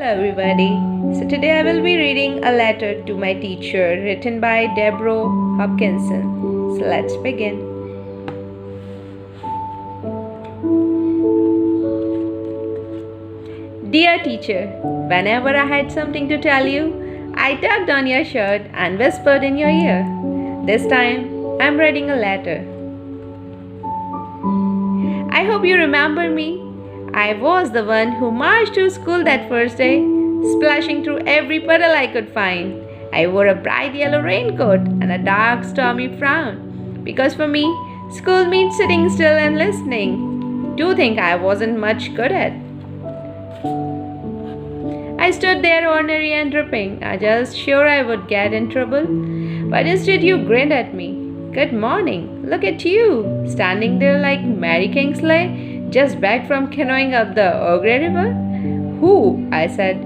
Hello everybody. So today I will be reading a letter to my teacher written by Deborah Hopkinson. So let's begin. Dear teacher, whenever I had something to tell you, I tugged on your shirt and whispered in your ear. This time I'm writing a letter. I hope you remember me. I was the one who marched to school that first day, splashing through every puddle I could find. I wore a bright yellow raincoat and a dark stormy frown, because for me, school means sitting still and listening. Do think I wasn't much good at. I stood there ornery and dripping, just sure I would get in trouble. But instead you grinned at me. Good morning, look at you, standing there like Mary Kingsley, just back from canoeing up the Ogre River? Who? I said.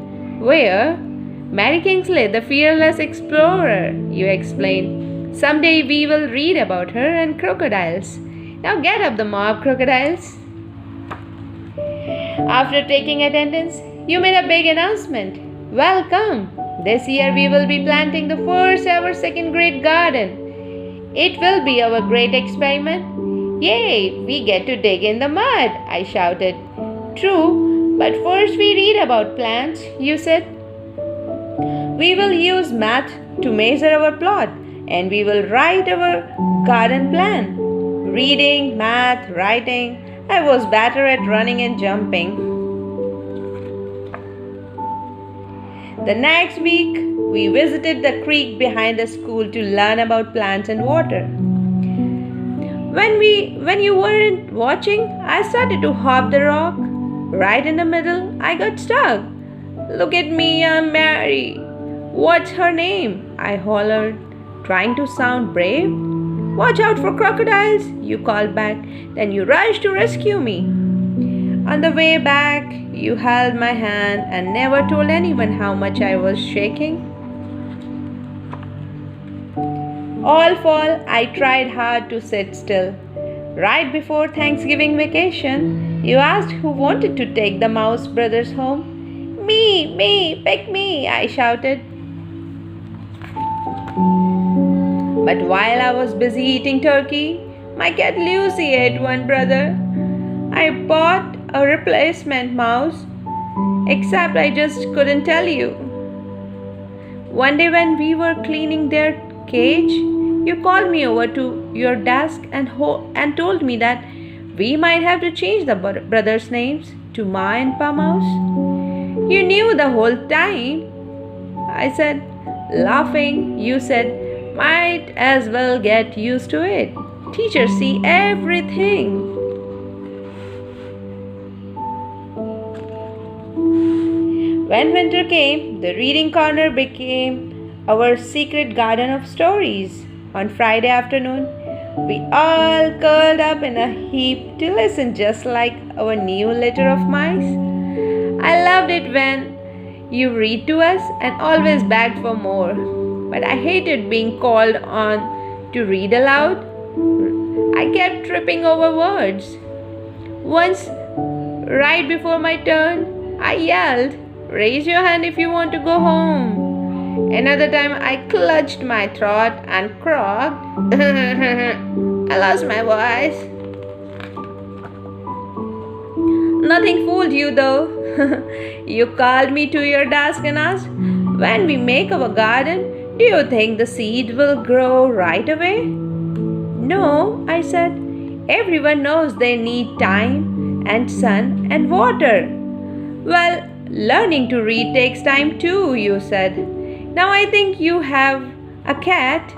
Where? Mary Kingsley, the fearless explorer, you explained. Someday we will read about her and crocodiles. Now get up the mob, crocodiles. After taking attendance, you made a big announcement. Welcome! This year we will be planting the first ever second grade garden. It will be our great experiment. Yay! We get to dig in the mud, I shouted. True, but first we read about plants, you said. We will use math to measure our plot, and we will write our garden plan. Reading, math, writing, I was better at running and jumping. The next week, we visited the creek behind the school to learn about plants and water. When you weren't watching, I started to hop the rock. Right in the middle, I got stuck. Look at me, I'm Mary. What's her name? I hollered, trying to sound brave. Watch out for crocodiles, you called back. Then you rushed to rescue me. On the way back, you held my hand and never told anyone how much I was shaking. All fall, I tried hard to sit still. Right before Thanksgiving vacation, you asked who wanted to take the Mouse brothers home. Me, pick me, I shouted. But while I was busy eating turkey, my cat Lucy ate one brother. I bought a replacement mouse, except I just couldn't tell you. One day when we were cleaning their cage, you called me over to your desk and told me that we might have to change the brothers' names to Ma and Pa Mouse. You knew the whole time, I said. Laughing, you said, might as well get used to it. Teachers see everything. When winter came, the reading corner became our secret garden of stories. On Friday afternoon, we all curled up in a heap to listen, just like our new litter of mice. I loved it when you read to us and always begged for more. But I hated being called on to read aloud. I kept tripping over words. Once, right before my turn, I yelled, "Raise your hand if you want to go home." Another time I clutched my throat and croaked. I lost my voice. Nothing fooled you though. You called me to your desk and asked, when we make our garden, do you think the seed will grow right away? No, I said. Everyone knows they need time and sun and water. Well, learning to read takes time too, you said. Now I think you have a cat.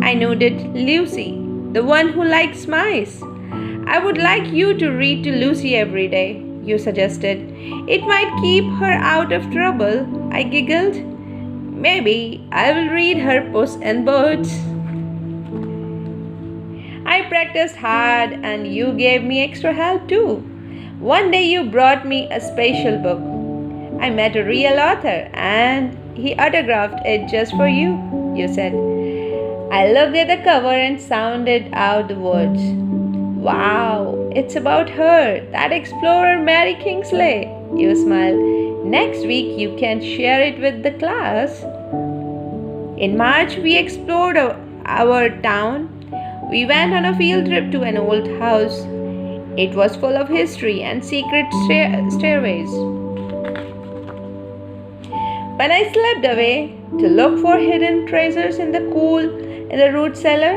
I nodded. Lucy, the one who likes mice. I would like you to read to Lucy every day, you suggested. It might keep her out of trouble, I giggled. Maybe I will read her Puss in Boots. I practiced hard and you gave me extra help too. One day you brought me a special book. I met a real author and he autographed it just for you, you said. I looked at the cover and sounded out the words. Wow, it's about her, that explorer Mary Kingsley. You smiled. Next week, you can share it with the class. In March, we explored our town. We went on a field trip to an old house. It was full of history and secret stairways. When I slipped away to look for hidden treasures in the root cellar,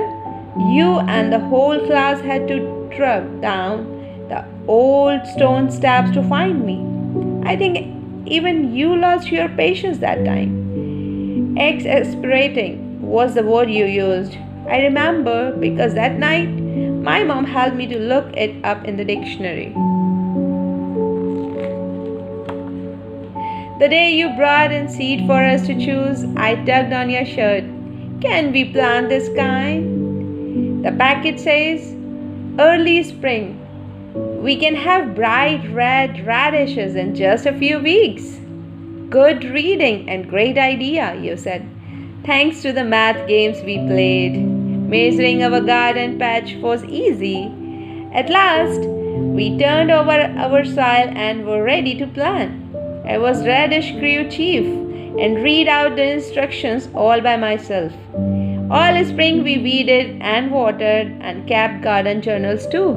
you and the whole class had to track down the old stone steps to find me. I think even you lost your patience that time. Exasperating was the word you used. I remember because that night my mom helped me to look it up in the dictionary. The day you brought in seed for us to choose, I tugged on your shirt. Can we plant this kind? The packet says, early spring. We can have bright red radishes in just a few weeks. Good reading and great idea, you said. Thanks to the math games we played, measuring our garden patch was easy. At last, we turned over our soil and were ready to plant. I was radish crew chief and read out the instructions all by myself. All spring we weeded and watered and kept garden journals too.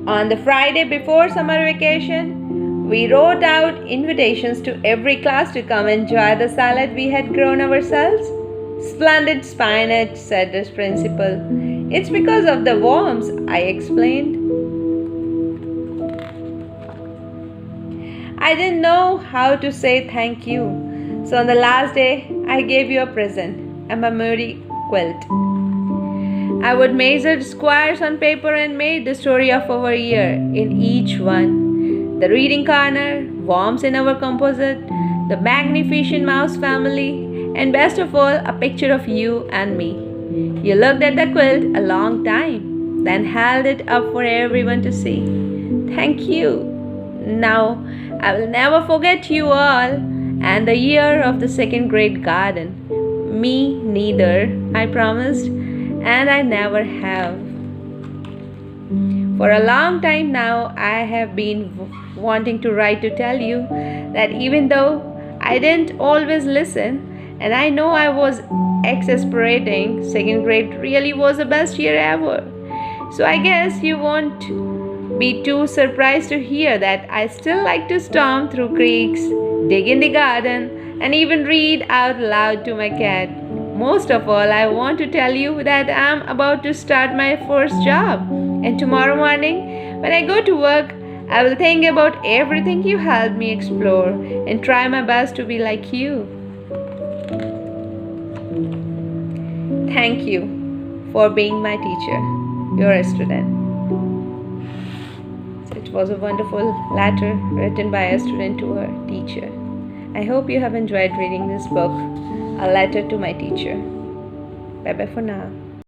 On the Friday before summer vacation, we wrote out invitations to every class to come enjoy the salad we had grown ourselves. Splendid spinach, said the principal. It's because of the worms, I explained. I didn't know how to say thank you. So on the last day, I gave you a present, a memory quilt. I would measure squares on paper and made the story of our year in each one. The reading corner, worms in our composite, the magnificent mouse family, and best of all, a picture of you and me. You looked at the quilt a long time, then held it up for everyone to see. Thank you. Now, I will never forget you all and the year of the second grade garden. Me neither, I promised, and I never have. For a long time now, I have been wanting to write to tell you that even though I didn't always listen, and I know I was exasperating, second grade really was the best year ever. So I guess you won't be too surprised to hear that I still like to storm through creeks, dig in the garden, and even read out loud to my cat. Most of all, I want to tell you that I'm about to start my first job. And tomorrow morning, when I go to work, I will think about everything you helped me explore and try my best to be like you. Thank you for being my teacher. You're a student. So it was a wonderful letter written by a student to her teacher. I hope you have enjoyed reading this book, A Letter to My Teacher. Bye bye for now.